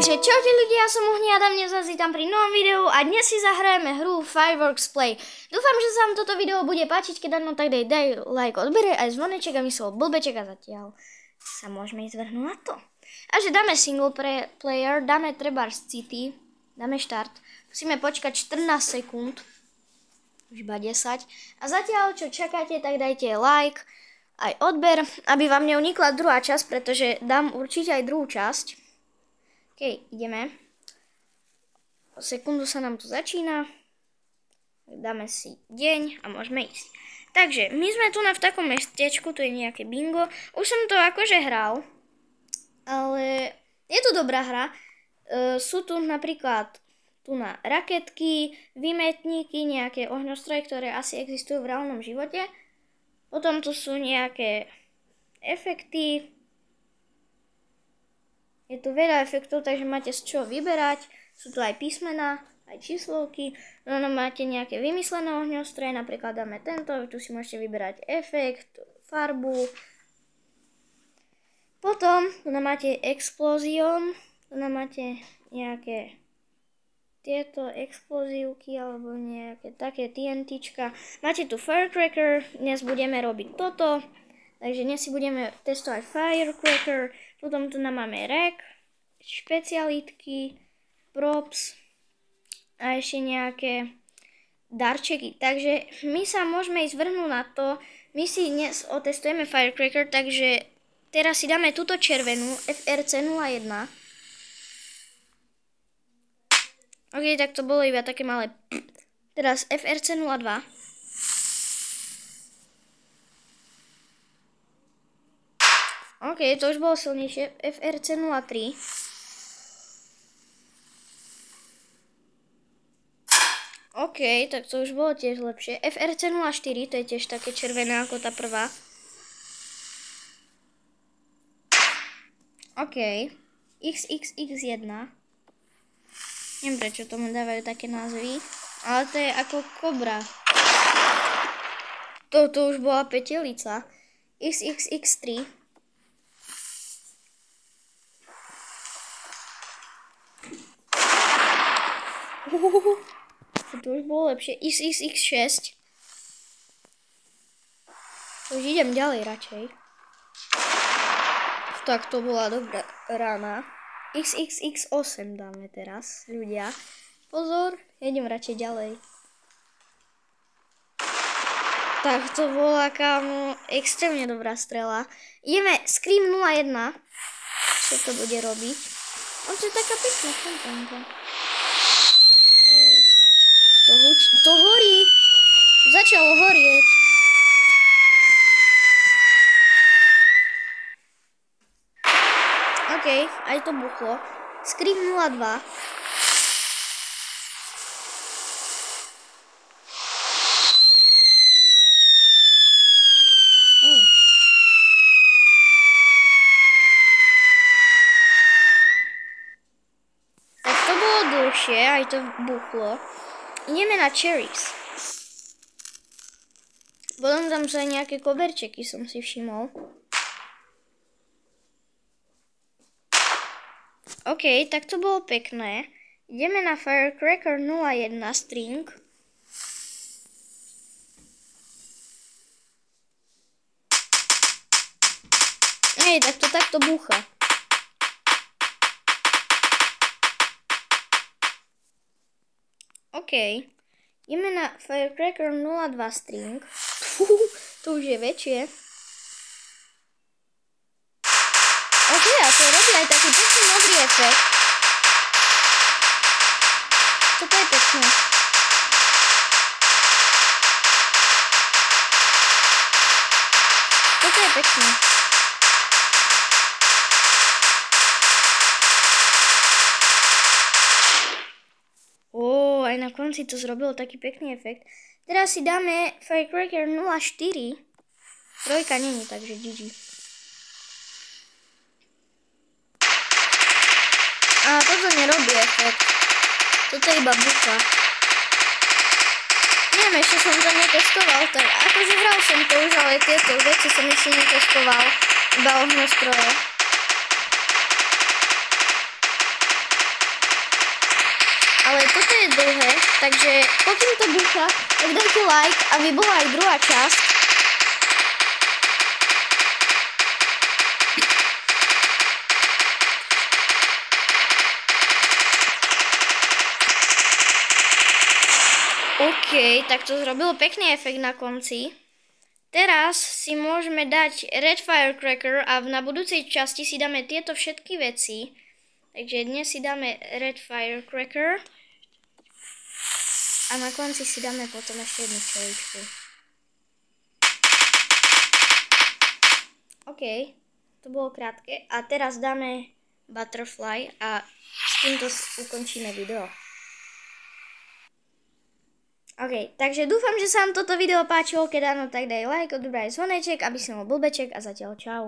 Takže čaute ľudia, ja som Uhni Adam, dnes vás vítam pri novom videu a dnes si zahrajeme hru Fireworks Play. Dúfam, že sa vám toto video bude páčiť, keď áno, tak daj like, odbere aj zvoneček, aby som blbeček a zatiaľ sa môžeme ísť vrhnúť na to. A že dáme single player, dáme trebárs City, dáme štart, musíme počkať 14 sekúnd, už iba 10. A zatiaľ, čo čakáte, tak dajte like, aj odber, aby vám neunikla druhá časť, pretože dám určite aj druhú časť. OK, ideme. O sekundu sa nám to začína. Dáme si deň a môžeme ísť. Takže, my sme tu v takom mestečku, tu je nejaké bingo. Už som to akože hral, ale je to dobrá hra. Sú tu napríklad raketky, výmetníky, nejaké ohňostroje, ktoré asi existujú v reálnom živote. Potom tu sú nejaké efekty. Je tu veľa efektov, takže máte z čoho vyberať. Sú tu aj písmená, aj číslovky. No máte nejaké vymyslené ohňostroje, napríklad dáme tento, tu si môžete vyberať efekt, farbu. Potom tu máte explózión, tu máte nejaké tieto explozívky alebo nejaké také TNTčka. Máte tu firecracker, dnes budeme robiť toto. Takže dnes si budeme testovať firecracker, potom tu máme rack, špecialitky, props a ešte nejaké darčeky. Takže my sa môžeme ísť vrhnúť na to, my si dnes otestujeme firecracker, takže teraz si dáme túto červenú FRC01. Ok, tak to bolo iba také malé. Teraz FRC02. OK, to už bolo silnejšie. FRC03. OK, tak to už bolo tiež lepšie. FRC04, to je tiež také červené ako tá prvá. OK. XXX1. Neviem, prečo tomu dávajú také názvy. Ale to je ako kobra. Toto už bola petelica. XXX3. To už bolo lepšie. XXX6. Už idem ďalej radšej. Tak to bola dobrá rána. XXX8 dáme teraz, ľudia. Pozor, idem radšej ďalej. Tak to bola kámo extrémne dobrá strela. Ideme Scream 01. Čo to bude robiť? On to je taká pekná fontanka. To horí. Začalo horieť. OK, aj to buchlo. Scream 02. Tak to bolo dlhšie, aj to buchlo. Ideme na cherries. Potom tam sú aj nejaké koberčeky, som si všimol. OK, tak to bolo pekné. Ideme na Firecracker 01 string. Hej, tak to takto búcha. OK. Ideme na Firecracker 02 string. To už je väčšie. OK, a to robí aj taký pekný modrý efekt. Toto je pekné. Toto je pekné. Aj na konci to zrobilo taký pekný efekt. Teraz si dáme Firecracker 04. Trojka není, takže GG. A toto nerobí efekt. Toto je iba bucha. Neviem, ešte som to netestoval, tak akože hral som to už, ale tieto veci som ešte netestoval. Iba ohňostroje. ale toto je dlhé, takže pokým to dúcha, tak dajte like, aby bola aj druhá časť. OK, tak to zrobilo pekný efekt na konci. Teraz si môžeme dať Red Firecracker a na budúcej časti si dáme tieto všetky veci. Takže dnes si dáme Red Firecracker a na konci si dáme potom ešte jednu čeličku. OK, to bolo krátke. A teraz dáme Butterfly a s týmto ukončíme video. OK, takže dúfam, že sa vám toto video páčilo, keď áno, tak daj like, odberaj zvoneček, aby si mal blbeček a zatiaľ čau.